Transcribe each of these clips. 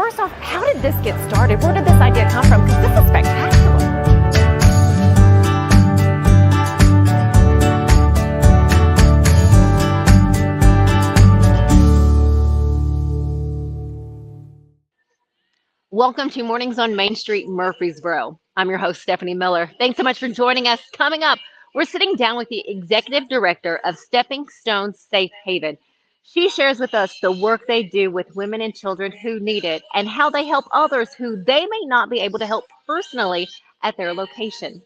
first off, how did this get started? Where did this idea come from? Because this is spectacular. Welcome to Mornings on Main Street, Murfreesboro. I'm your host, Stefanie Miller. Thanks so much for joining us. Coming up, we're sitting down with the Executive Director of Stepping Stones Safe Haven. She shares with us the work they do with women and children who need it and how they help others who they may not be able to help personally at their location.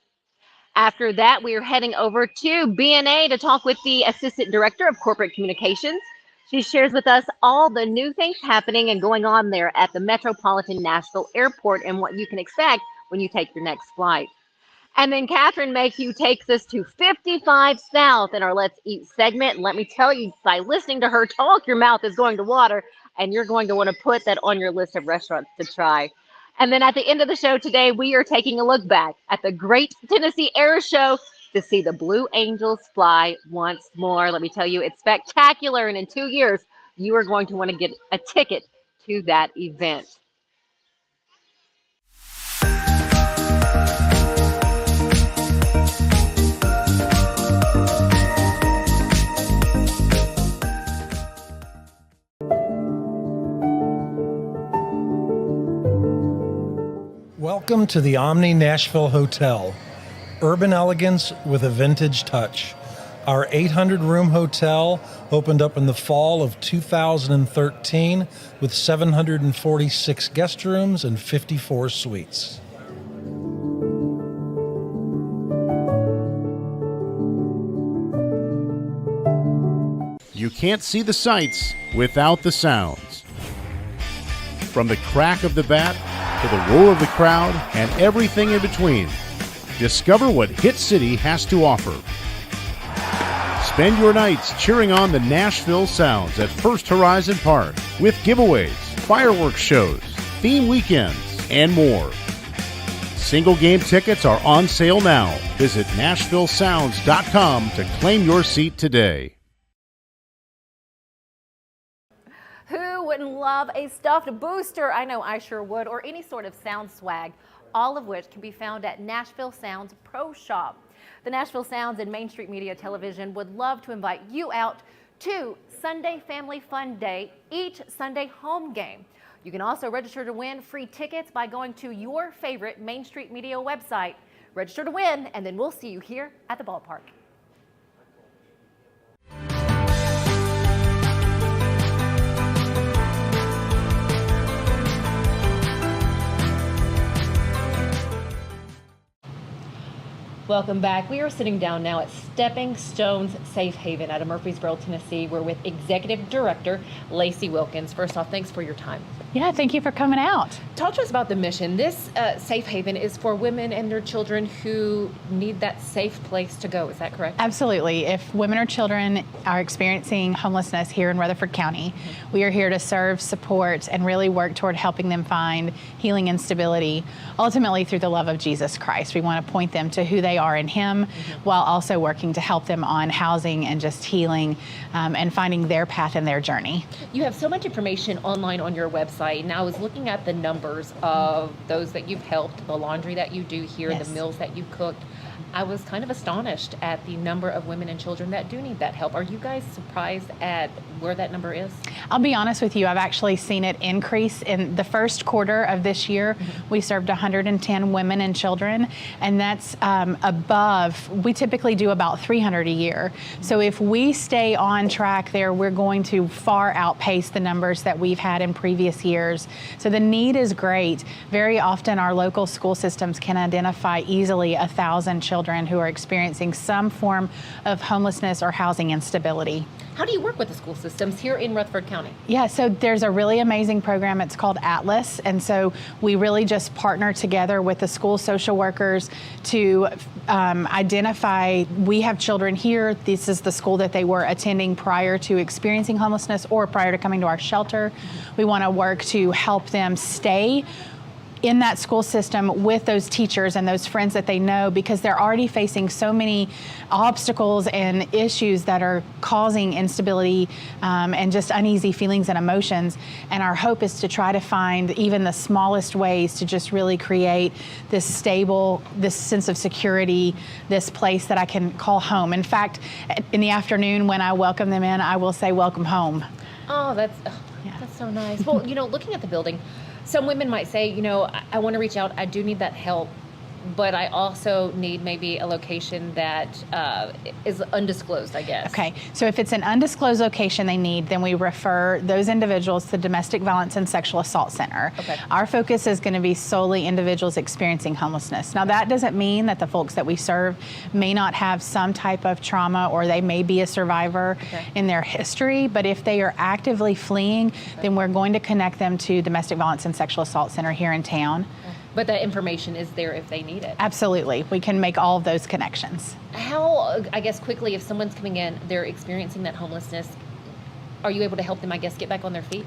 After that, we are heading over to B&A to talk with the Assistant Director of Corporate Communications. She shares with us all the new things happening and going on there at the Metropolitan Nashville Airport and what you can expect when you take your next flight. And then Catherine Mayhew takes us to 55 South in our Let's Eat segment. And let me tell you, by listening to her talk, your mouth is going to water, and you're going to want to put that on your list of restaurants to try. And then at the end of the show today, we are taking a look back at the Great Tennessee Air Show to see the Blue Angels fly once more. Let me tell you, it's spectacular, and in 2 years, you are going to want to get a ticket to that event. Welcome to the Omni Nashville Hotel. Urban elegance with a vintage touch. Our 800-room hotel opened up in the fall of 2013 with 746 guest rooms and 54 suites. You can't see the sights without the sounds. From the crack of the bat to the roar of the crowd and everything in between. Discover what Hit City has to offer. Spend your nights cheering on the Nashville Sounds at First Horizon Park with giveaways, fireworks shows, theme weekends, and more. Single game tickets are on sale now. Visit NashvilleSounds.com to claim your seat today. Who wouldn't love a stuffed booster? I know I sure would, or any sort of sound swag, all of which can be found at Nashville Sounds Pro Shop. The Nashville Sounds and Main Street Media Television would love to invite you out to Sunday Family Fun Day, each Sunday home game. You can also register to win free tickets by going to your favorite Main Street Media website. Register to win, and then we'll see you here at the ballpark. Welcome back. We are sitting down now at Stepping Stones Safe Haven out of Murfreesboro, Tennessee. We're with Executive Director Lacey Wilkins. First off, thanks for your time. Yeah, thank you for coming out. Talk to us about the mission. This safe haven is for women and their children who need that safe place to go. Is that correct? Absolutely. If women or children are experiencing homelessness here in Rutherford County, we are here to serve, support, and really work toward helping them find healing and stability, ultimately through the love of Jesus Christ. We want to point them to who they are in Him, while also working to help them on housing and just healing and finding their path in their journey. You have so much information online on your website, and I was looking at the numbers of those that you've helped, the laundry that you do here, Yes. the meals that you cooked. I was kind of astonished at the number of women and children that do need that help. Are you guys surprised at where that number is? I'll be honest with you, I've actually seen it increase. In the first quarter of this year, we served 110 women and children, and that's above, we typically do about 300 a year. So if we stay on track there, we're going to far outpace the numbers that we've had in previous years. So the need is great. Very often our local school systems can identify easily 1,000 children who are experiencing some form of homelessness or housing instability. How do you work with the school systems here in Rutherford County? Yeah, so there's a really amazing program. It's called Atlas. And so we really just partner together with the school social workers to identify, we have children here. This is the school that they were attending prior to experiencing homelessness or prior to coming to our shelter. We want to work to help them stay in that school system with those teachers and those friends that they know, because they're already facing so many obstacles and issues that are causing instability and just uneasy feelings and emotions. And our hope is to try to find even the smallest ways to just really create this stable, this sense of security, this place that I can call home. In fact, in the afternoon when I welcome them in, I will say, welcome home. Oh, that's so nice. Well, looking at the building, some women might say, I want to reach out. I do need that help, but I also need maybe a location that is undisclosed, I guess. Okay, so if it's an undisclosed location they need, then we refer those individuals to the Domestic Violence and Sexual Assault Center. Okay. Our focus is going to be solely individuals experiencing homelessness. Now, that doesn't mean that the folks that we serve may not have some type of trauma, or they may be a survivor in their history, but if they are actively fleeing, then we're going to connect them to Domestic Violence and Sexual Assault Center here in town. But that information is there if they need it. Absolutely. We can make all of those connections. How, I guess quickly, if someone's coming in, they're experiencing that homelessness, are you able to help them, I guess, get back on their feet?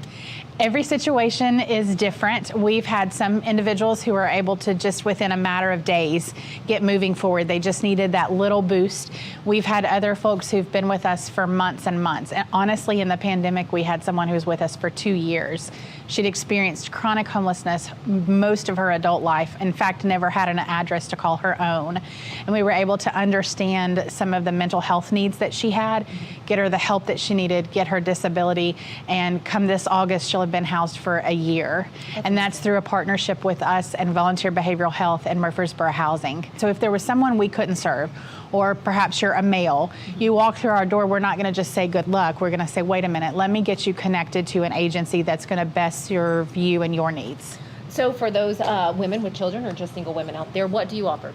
Every situation is different. We've had some individuals who are able to just within a matter of days get moving forward. They just needed that little boost. We've had other folks who've been with us for months and months. And honestly, in the pandemic, we had someone who was with us for 2 years. She'd experienced chronic homelessness most of her adult life. In fact, never had an address to call her own. And we were able to understand some of the mental health needs that she had, get her the help that she needed, get her disability, and come this August, she'll have been housed for a year. And that's through a partnership with us and Volunteer Behavioral Health and Murfreesboro Housing. So if there was someone we couldn't serve, or perhaps you're a male, you walk through our door, we're not going to just say good luck. We're going to say, wait a minute, let me get you connected to an agency that's going to best serve you and your needs. So for those women with children or just single women out there, what do you offer?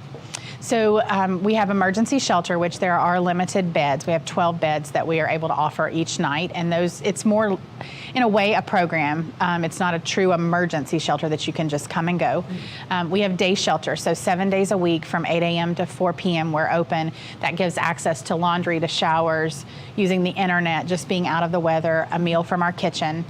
So we have emergency shelter, which there are limited beds. We have 12 beds that we are able to offer each night. And those, it's more, in a way, a program. It's not a true emergency shelter that you can just come and go. We have day shelter. So 7 days a week from 8 a.m. to 4 p.m. we're open. That gives access to laundry, to showers, using the internet, just being out of the weather, a meal from our kitchen.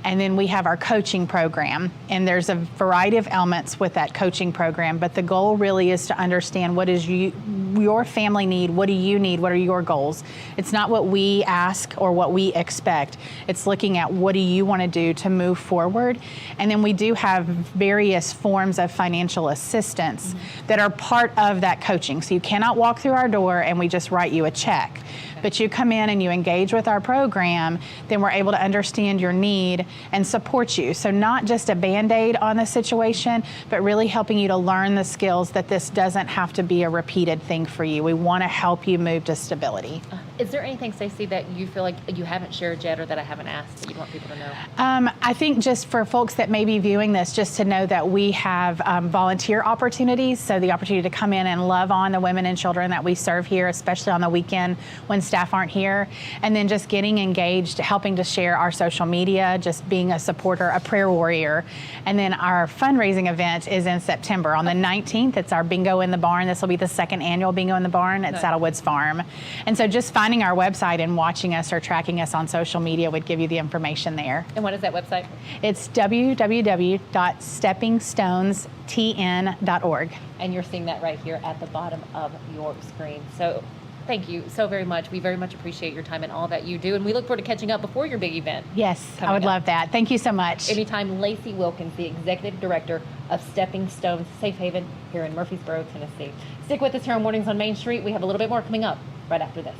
And then we have our coaching program. And there's a variety of elements with that coaching program. But the goal really is to understand what is your family need, what do you need, what are your goals. It's not what we ask or what we expect. It's looking at what do you want to do to move forward. And then we do have various forms of financial assistance that are part of that coaching. So you cannot walk through our door and we just write you a check. But you come in and you engage with our program, then we're able to understand your need and support you. So not just a Band-Aid on the situation, but really helping you to learn the skills that this doesn't have to be a repeated thing for you. We want to help you move to stability. Is there anything, Stacey, that you feel like you haven't shared yet or that I haven't asked that you want people to know? I think just for folks that may be viewing this, just to know that we have volunteer opportunities. So the opportunity to come in and love on the women and children that we serve here, especially on the weekend when staff aren't here. And then just getting engaged, helping to share our social media, just being a supporter, a prayer warrior. And then our fundraising event is in September. On the 19th, it's our Bingo in the Barn. This will be the second annual Bingo in the Barn at Saddlewoods Farm. And so just finding our website and watching us or tracking us on social media would give you the information there. And what is that website? It's www.steppingstones.tn.org. And you're seeing that right here at the bottom of your screen. So thank you so very much. We very much appreciate your time and all that you do. And we look forward to catching up before your big event. Yes, I would love that. Thank you so much. Anytime. Lacey Wilkins, the Executive Director of Stepping Stones Safe Haven here in Murfreesboro, Tennessee. Stick with us here on Mornings on Main Street. We have a little bit more coming up right after this.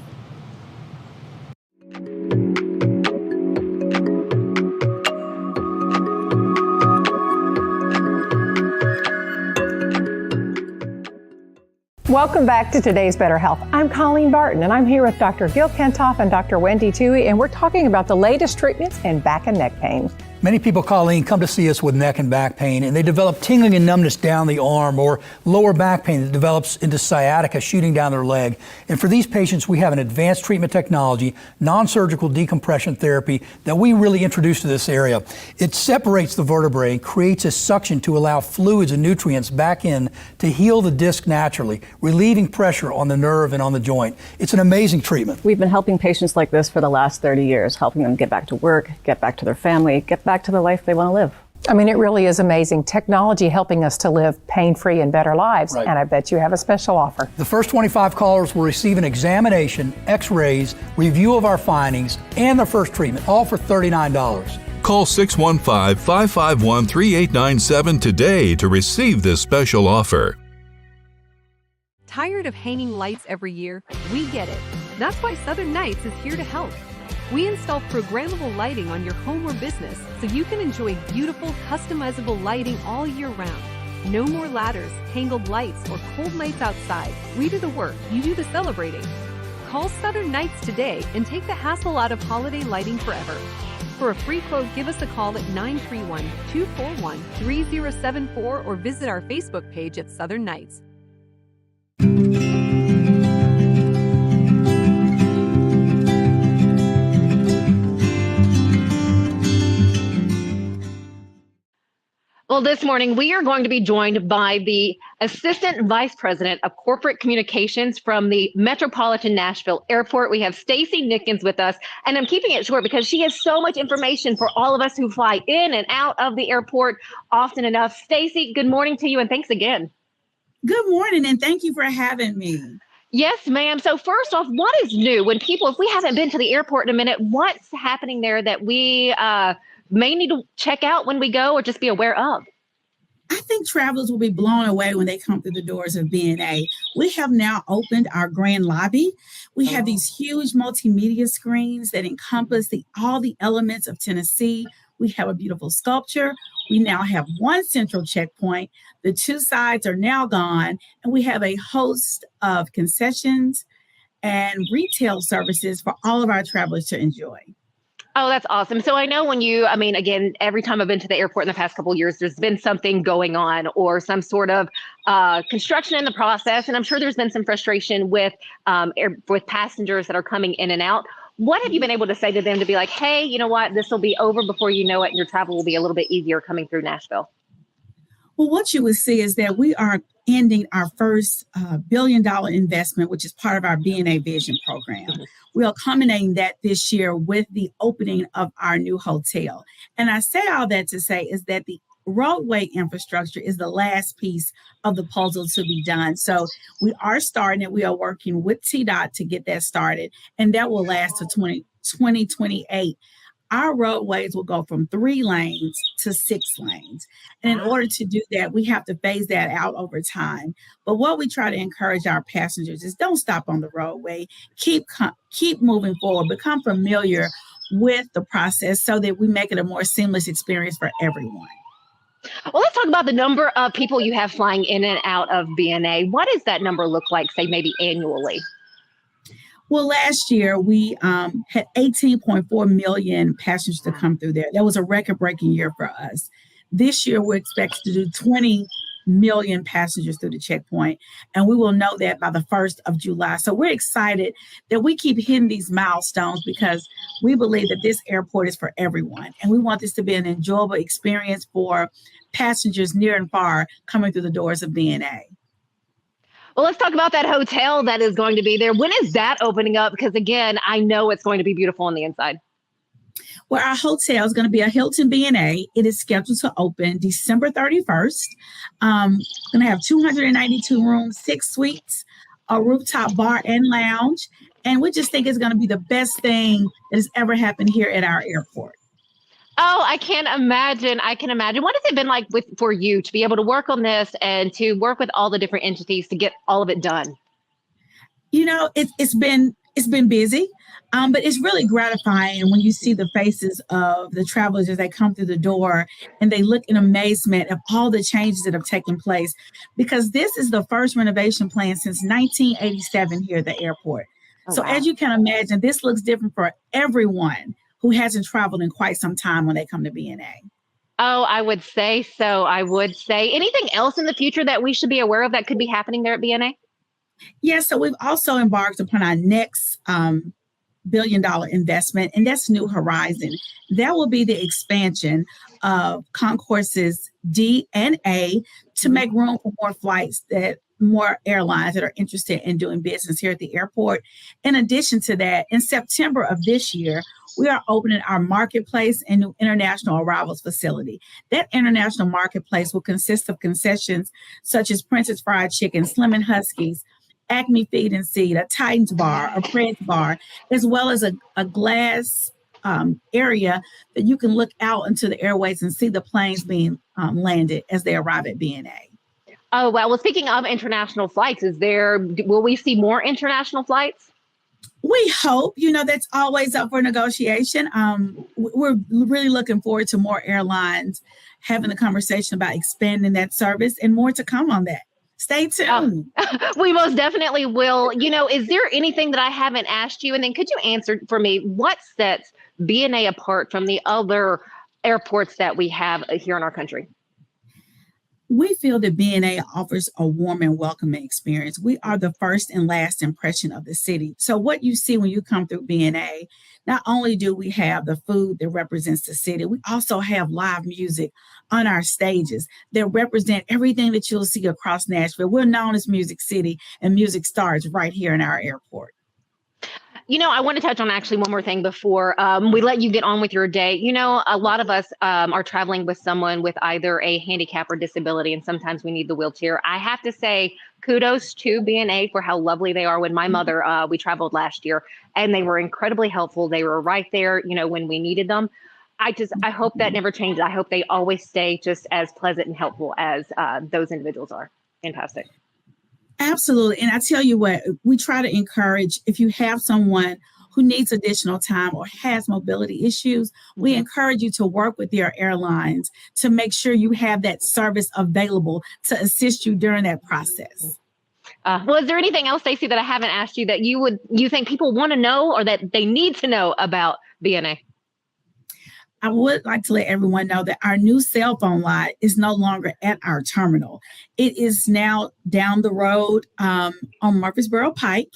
Welcome back to today's Better Health. I'm Colleen Barton, and I'm here with Dr. Gil Kentoff and Dr. Wendy Toohey, and we're talking about the latest treatments in back and neck pain. Many people, Colleen, come to see us with neck and back pain, and they develop tingling and numbness down the arm or lower back pain that develops into sciatica shooting down their leg. And for these patients, we have an advanced treatment technology, non-surgical decompression therapy that we really introduced to this area. It separates the vertebrae, creates a suction to allow fluids and nutrients back in to heal the disc naturally, relieving pressure on the nerve and on the joint. It's an amazing treatment. We've been helping patients like this for the last 30 years, helping them get back to work, get back to their family, get back to the life they want to live. I mean, it really is amazing. Technology helping us to live pain-free and better lives. Right. And I bet you have a special offer. The first 25 callers will receive an examination, x-rays, review of our findings, and their first treatment, all for $39. Call 615-551-3897 today to receive this special offer. Tired of hanging lights every year? We get it. That's why Southern Nights is here to help. We install programmable lighting on your home or business so you can enjoy beautiful, customizable lighting all year round. No more ladders, tangled lights, or cold nights outside. We do the work, you do the celebrating. Call Southern Nights today and take the hassle out of holiday lighting forever. For a free quote, give us a call at 931-241-3074 or visit our Facebook page at Southern Nights. Well, this morning we are going to be joined by the Assistant Vice President of Corporate Communications from the Metropolitan Nashville Airport. We have Stacey Nickens with us, and I'm keeping it short because she has so much information for all of us who fly in and out of the airport often enough. Stacey, good morning to you, and thanks again. Good morning, and thank you for having me. Yes, ma'am. So first off, what is new when people, if we haven't been to the airport in a minute, what's happening there that we may need to check out when we go or just be aware of? I think travelers will be blown away when they come through the doors of BNA. We have now opened our grand lobby. We have these huge multimedia screens that encompass all the elements of Tennessee. We have a beautiful sculpture. We now have one central checkpoint. The two sides are now gone, and we have a host of concessions and retail services for all of our travelers to enjoy. Oh, that's awesome. So I know when again, every time I've been to the airport in the past couple of years, there's been something going on or some sort of construction in the process. And I'm sure there's been some frustration with passengers that are coming in and out. What have you been able to say to them to be like, hey, you know what, this will be over before you know it, and your travel will be a little bit easier coming through Nashville? Well, what you would see is that we are ending our first $1 billion investment, which is part of our BNA Vision program. We are culminating that this year with the opening of our new hotel. And I say all that to say is that the roadway infrastructure is the last piece of the puzzle to be done. So we are starting it. We are working with TDOT to get that started, and that will last to 2028. Our roadways will go from 3 lanes to 6 lanes. And in order to do that, we have to phase that out over time. But what we try to encourage our passengers is don't stop on the roadway. Keep moving forward. Become familiar with the process so that we make it a more seamless experience for everyone. Well, let's talk about the number of people you have flying in and out of BNA. What does that number look like, say, maybe annually? Well, last year we had 18.4 million passengers to come through there. That was a record-breaking year for us. This year we're expected to do 20 million passengers through the checkpoint, and we will know that by the 1st of July. So we're excited that we keep hitting these milestones because we believe that this airport is for everyone, and we want this to be an enjoyable experience for passengers near and far coming through the doors of BNA. Well, let's talk about that hotel that is going to be there. When is that opening up? Because again, I know it's going to be beautiful on the inside. Well, our hotel is going to be a Hilton BNA. It is scheduled to open December 31st. Going to have 292 rooms, 6 suites, a rooftop bar and lounge. And we just think it's going to be the best thing that has ever happened here at our airport. Oh, I can imagine. What has it been like for you to be able to work on this and to work with all the different entities to get all of it done? You know, it's been busy, but it's really gratifying when you see the faces of the travelers as they come through the door and they look in amazement of all the changes that have taken place, because this is the first renovation plan since 1987 here at the airport. Oh, so wow. As you can imagine, this looks different for everyone who hasn't traveled in quite some time when they come to BNA. Oh, I would say so. Anything else in the future that we should be aware of that could be happening there at BNA? Yeah, so we've also embarked upon our next $1 billion investment, and that's New Horizon. That will be the expansion of concourses D and A to make room for more flights that more airlines that are interested in doing business here at the airport. In addition to that, in September of this year, we are opening our marketplace and new international arrivals facility. That international marketplace will consist of concessions such as Princess Fried Chicken, Slim and Huskies, Acme Feed and Seed, a Titans bar, a Prince bar, as well as a glass area that you can look out into the airways and see the planes being landed as they arrive at BNA. Oh, well, speaking of international flights, will we see more international flights? We hope, that's always up for negotiation. We're really looking forward to more airlines having a conversation about expanding that service, and more to come on that. Stay tuned. We most definitely will. Is there anything that I haven't asked you? And then could you answer for me, what sets BNA apart from the other airports that we have here in our country? We feel that BNA offers a warm and welcoming experience. We are the first and last impression of the city. So what you see when you come through BNA, not only do we have the food that represents the city, we also have live music on our stages that represent everything that you'll see across Nashville. We're known as Music City, and music starts right here in our airport. I want to touch on actually one more thing before we let you get on with your day. A lot of us are traveling with someone with either a handicap or disability, and sometimes we need the wheelchair. I have to say kudos to BNA for how lovely they are. When my mother, we traveled last year, and they were incredibly helpful. They were right there, when we needed them. I hope that never changes. I hope they always stay just as pleasant and helpful as those individuals are. Fantastic. Absolutely. And I tell you what, we try to encourage, if you have someone who needs additional time or has mobility issues, we encourage you to work with your airlines to make sure you have that service available to assist you during that process. Well, is there anything else, Stacey, that I haven't asked you that you think people want to know or that they need to know about BNA? I would like to let everyone know that our new cell phone line is no longer at our terminal. It is now down the road on Murfreesboro Pike,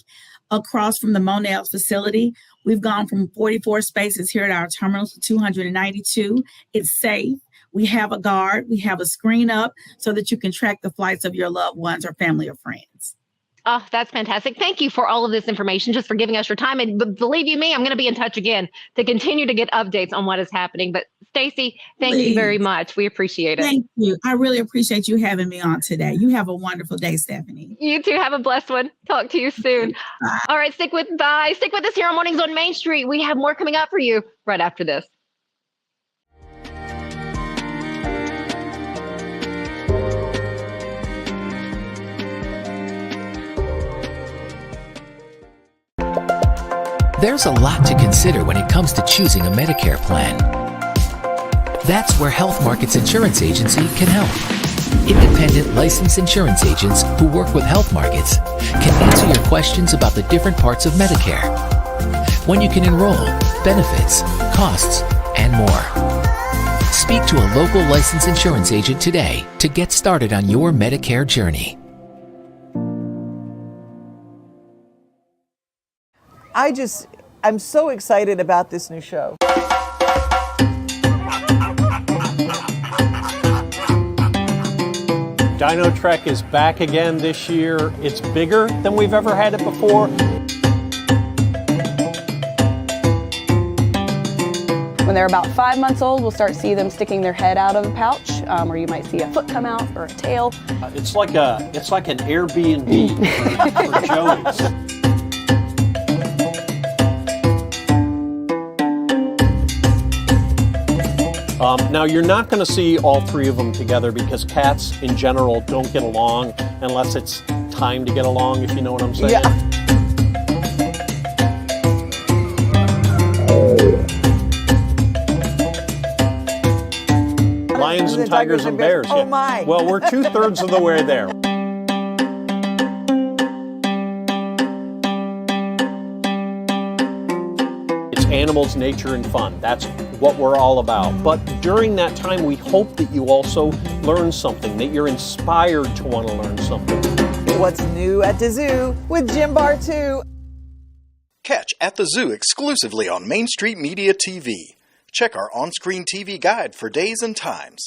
across from the Monell's facility. We've gone from 44 spaces here at our terminal to 292. It's safe. We have a guard. We have a screen up so that you can track the flights of your loved ones or family or friends. Oh, that's fantastic. Thank you for all of this information, just for giving us your time. And believe you me, I'm going to be in touch again to continue to get updates on what is happening. But Stacey, thank you very much. We appreciate it. Thank you. I really appreciate you having me on today. You have a wonderful day, Stefanie. You too. Have a blessed one. Talk to you soon. Bye. All right. Stick with us here on Mornings on Main Street. We have more coming up for you right after this. There's a lot to consider when it comes to choosing a Medicare plan. That's where Health Markets Insurance Agency can help. Independent licensed insurance agents who work with Health Markets can answer your questions about the different parts of Medicare, when you can enroll, benefits, costs, and more. Speak to a local licensed insurance agent today to get started on your Medicare journey. I'm so excited about this new show. Dino Trek is back again this year. It's bigger than we've ever had it before. When they're about 5 months old, we'll start seeing them sticking their head out of the pouch, or you might see a foot come out or a tail. It's like an Airbnb for Joey's. Now, you're not going to see all three of them together because cats in general don't get along unless it's time to get along, if you know what I'm saying. Yeah. Lions and tigers and bears. Oh, my. Well, we're 2/3 of the way there. It's animals, nature, and fun. That's what we're all about. But during that time, we hope that you also learn something, that you're inspired to want to learn something. What's new at the zoo with Jim Bar 2. Catch At the Zoo exclusively on Main Street Media TV. Check our on-screen TV guide for days and times.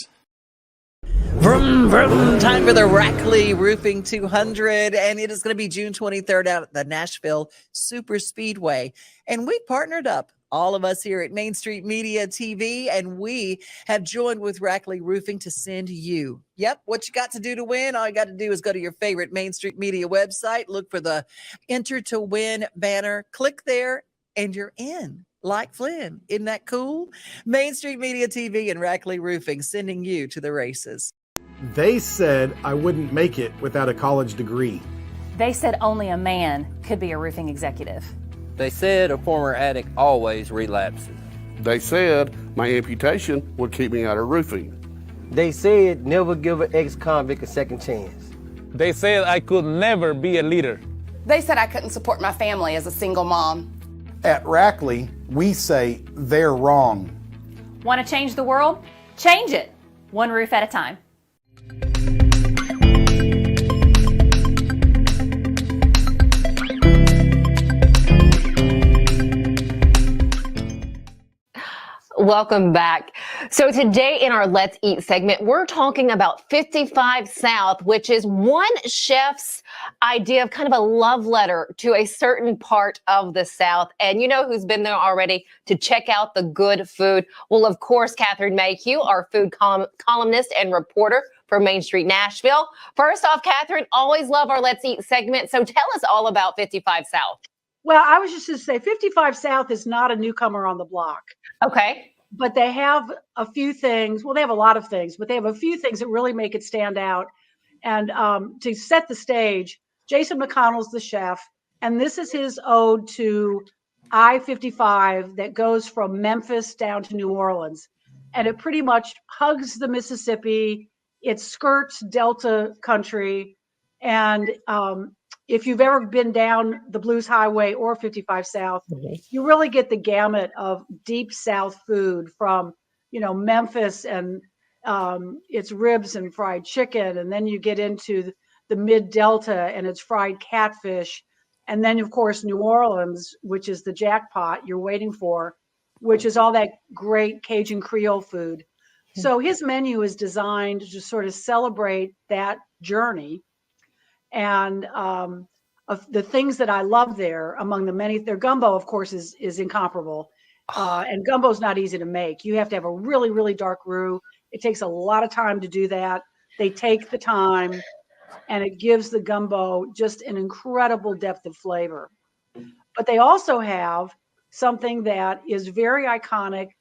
Vroom, vroom. Time for the Rackley Roofing 200, and it is going to be June 23rd out at the Nashville Super Speedway. And we partnered up, all of us here at Main Street Media TV, and we have joined with Rackley Roofing to send you. Yep, what you got to do to win? All you got to do is go to your favorite Main Street Media website, look for the Enter to Win banner, click there, and you're in. Like Flynn. Isn't that cool? Main Street Media TV and Rackley Roofing sending you to the races. They said I wouldn't make it without a college degree. They said only a man could be a roofing executive. They said a former addict always relapses. They said my amputation would keep me out of roofing. They said never give an ex-convict a second chance. They said I could never be a leader. They said I couldn't support my family as a single mom. At Rackley, we say they're wrong. Want to change the world? Change it, one roof at a time. Welcome back. So today in our Let's Eat segment, we're talking about 55 South, which is one chef's idea of kind of a love letter to a certain part of the South. And you know who's been there already to check out the good food? Well, of course, Catherine Mayhew, our food columnist and reporter for Main Street Nashville. First off, Catherine, always love our Let's Eat segment. So tell us all about 55 South. Well, I was just going to say 55 South is not a newcomer on the block. Okay. But they have a few things. Well, they have a lot of things, but they have a few things that really make it stand out. And to set the stage, Jason McConnell's the chef, and this is his ode to I-55 that goes from Memphis down to New Orleans. And it pretty much hugs the Mississippi. It skirts Delta country. And if you've ever been down the Blues Highway or 55 South, you really get the gamut of deep South food from, Memphis and it's ribs and fried chicken. And then you get into the mid Delta and it's fried catfish. And then, of course, New Orleans, which is the jackpot you're waiting for, which is all that great Cajun Creole food. So his menu is designed to sort of celebrate that journey. And of the things that I love there, among the many, their gumbo, of course, is incomparable. And gumbo is not easy to make. You have to have a really, really dark roux. It takes a lot of time to do that. They take the time, and it gives the gumbo just an incredible depth of flavor. But they also have something that is very iconic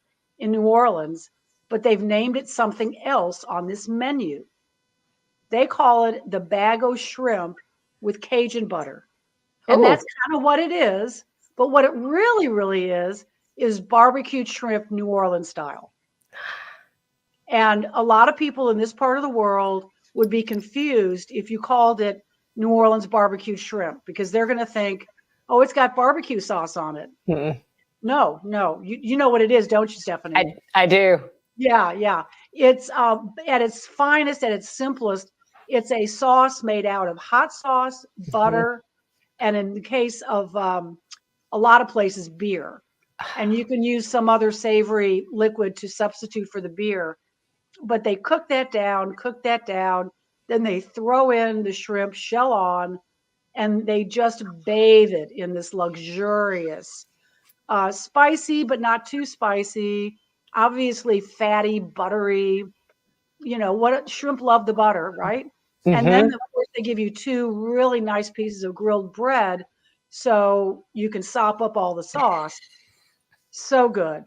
in New Orleans, but they've named it something else on this menu. They call it the bag o' shrimp with Cajun butter. And that's kind of what it is. But what it really, really is barbecued shrimp New Orleans style. And a lot of people in this part of the world would be confused if you called it New Orleans barbecued shrimp, because they're going to think, oh, it's got barbecue sauce on it. No. You know what it is, don't you, Stephanie? I do. Yeah. It's at its finest, at its simplest, it's a sauce made out of hot sauce, butter, and in the case of a lot of places, beer. And you can use some other savory liquid to substitute for the beer. But they cook that down, then they throw in the shrimp shell on, and they just bathe it in this luxurious, spicy, but not too spicy, obviously fatty, buttery, shrimp love the butter, right? And then, of course, they give you two really nice pieces of grilled bread so you can sop up all the sauce. So good.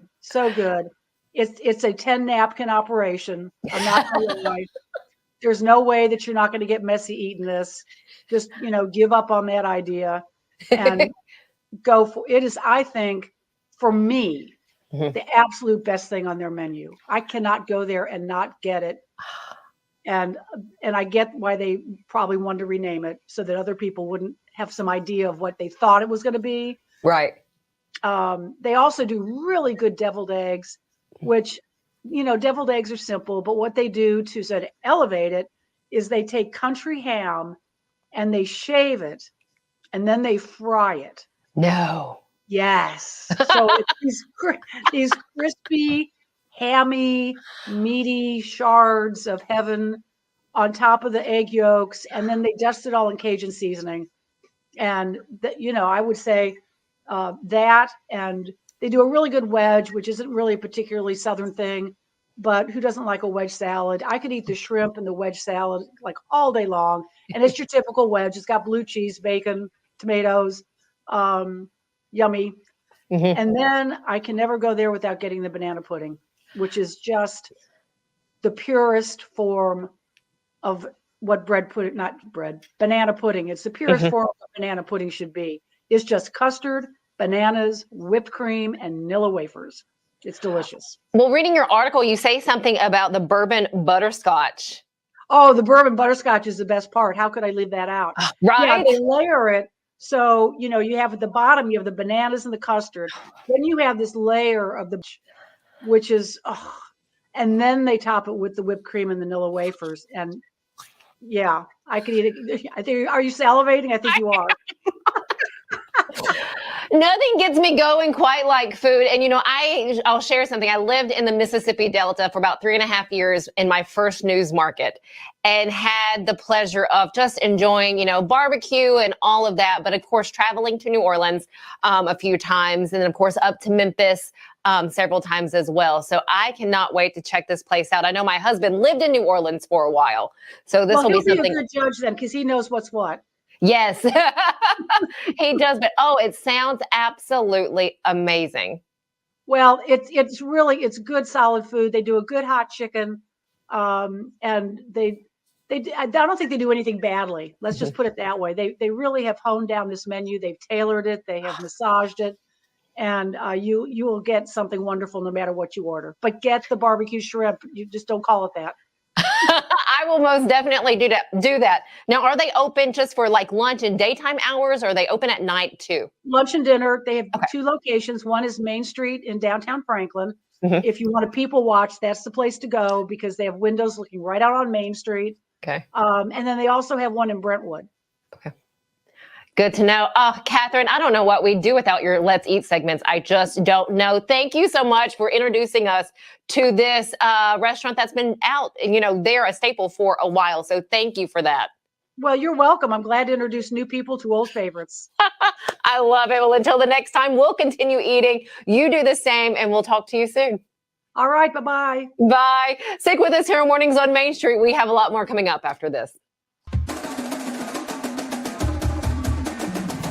It's a 10 napkin operation. I'm not going to lie. There's no way that you're not going to get messy eating this. Just, give up on that idea and go for it. Is, I think, for me, the absolute best thing on their menu. I cannot go there and not get it. And I get why they probably wanted to rename it so that other people wouldn't have some idea of what they thought it was going to be. Right. They also do really good deviled eggs, which, deviled eggs are simple, but what they do to sort of elevate it is they take country ham and they shave it and then they fry it. No. Yes. So it's these crispy, hammy, meaty shards of heaven on top of the egg yolks, and then they dust it all in Cajun seasoning. And I would say that, and they do a really good wedge, which isn't really a particularly Southern thing, but who doesn't like a wedge salad? I could eat the shrimp and the wedge salad like all day long. And it's your typical wedge. It's got blue cheese, bacon, tomatoes, yummy. And then I can never go there without getting the banana pudding, which is just the purest form of what banana pudding. It's the purest form of what banana pudding should be. It's just custard, bananas, whipped cream, and Nilla wafers. It's delicious. Well, reading your article, you say something about the bourbon butterscotch. Oh, the bourbon butterscotch is the best part. How could I leave that out? Right. Yeah, they layer it. So, you have at the bottom, you have the bananas and the custard. Then you have this layer of which is, and then they top it with the whipped cream and the Nilla wafers. And yeah, I could eat it. Are you salivating? I think you are. Nothing gets me going quite like food. And, I'll share something. I lived in the Mississippi Delta for about 3.5 years in my first news market and had the pleasure of just enjoying, barbecue and all of that. But of course, traveling to New Orleans a few times, and then of course up to Memphis several times as well. So I cannot wait to check this place out. I know my husband lived in New Orleans for a while. So this will be something. He'll be a good judge then, because he knows what's what. Yes, he does. But it sounds absolutely amazing. Well, it's good solid food. They do a good hot chicken, and I don't think they do anything badly. Let's just put it that way. They really have honed down this menu. They've tailored it. They have massaged it, and you will get something wonderful no matter what you order. But get the barbecue shrimp. You just don't call it that. I will most definitely do that. Now, are they open just for like lunch and daytime hours, or are they open at night too? Lunch and dinner. They have two locations. One is Main Street in downtown Franklin. If you want to people watch, that's the place to go because they have windows looking right out on Main Street. Okay. And then they also have one in Brentwood. Okay. Good to know. Oh, Catherine, I don't know what we'd do without your Let's Eat segments. I just don't know. Thank you so much for introducing us to this restaurant that's been out, and they're a staple for a while. So thank you for that. Well, you're welcome. I'm glad to introduce new people to old favorites. I love it. Well, until the next time, we'll continue eating. You do the same, and we'll talk to you soon. All right. Bye-bye. Bye. Stick with us here on Mornings on Main Street. We have a lot more coming up after this.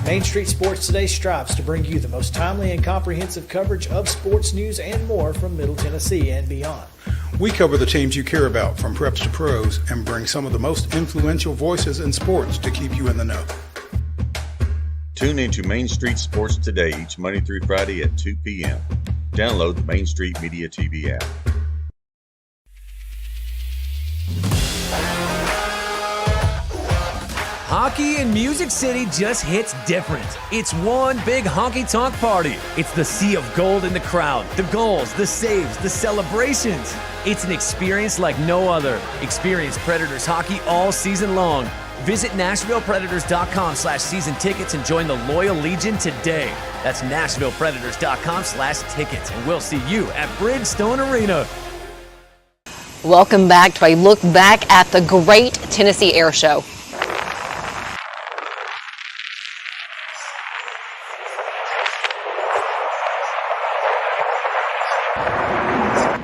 Main Street Sports Today strives to bring you the most timely and comprehensive coverage of sports news and more from Middle Tennessee and beyond. We cover the teams you care about from preps to pros and bring some of the most influential voices in sports to keep you in the know. Tune into Main Street Sports Today each Monday through Friday at 2 p.m. Download the Main Street Media TV app. Hockey in Music City just hits different. It's one big honky-tonk party. It's the sea of gold in the crowd, the goals, the saves, the celebrations. It's an experience like no other. Experience Predators hockey all season long. Visit NashvillePredators.com/season tickets and join the Loyal Legion today. That's NashvillePredators.com/tickets, and we'll see you at Bridgestone Arena. Welcome back to a look back at the Great Tennessee Air Show.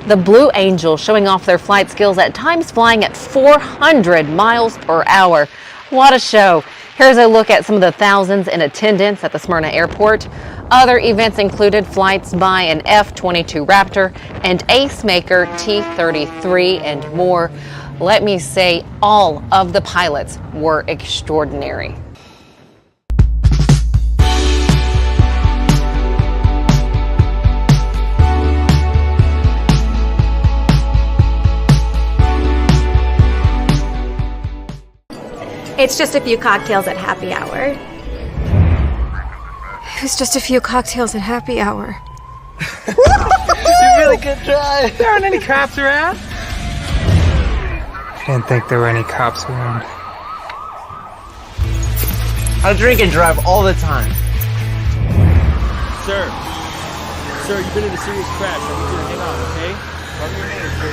The Blue Angels showing off their flight skills, at times flying at 400 miles per hour. What a show. Here's a look at some of the thousands in attendance at the Smyrna Airport. Other events included flights by an F-22 Raptor and Ace Maker T-33 and more. Let me say, all of the pilots were extraordinary. It's just a few cocktails at happy hour. It's just a few cocktails at happy hour. You really good try. There aren't any cops around. I didn't think there were any cops around. I drink and drive all the time. Sir, you've been in a serious crash. I need you to hang on, okay? Cover your nose, sir.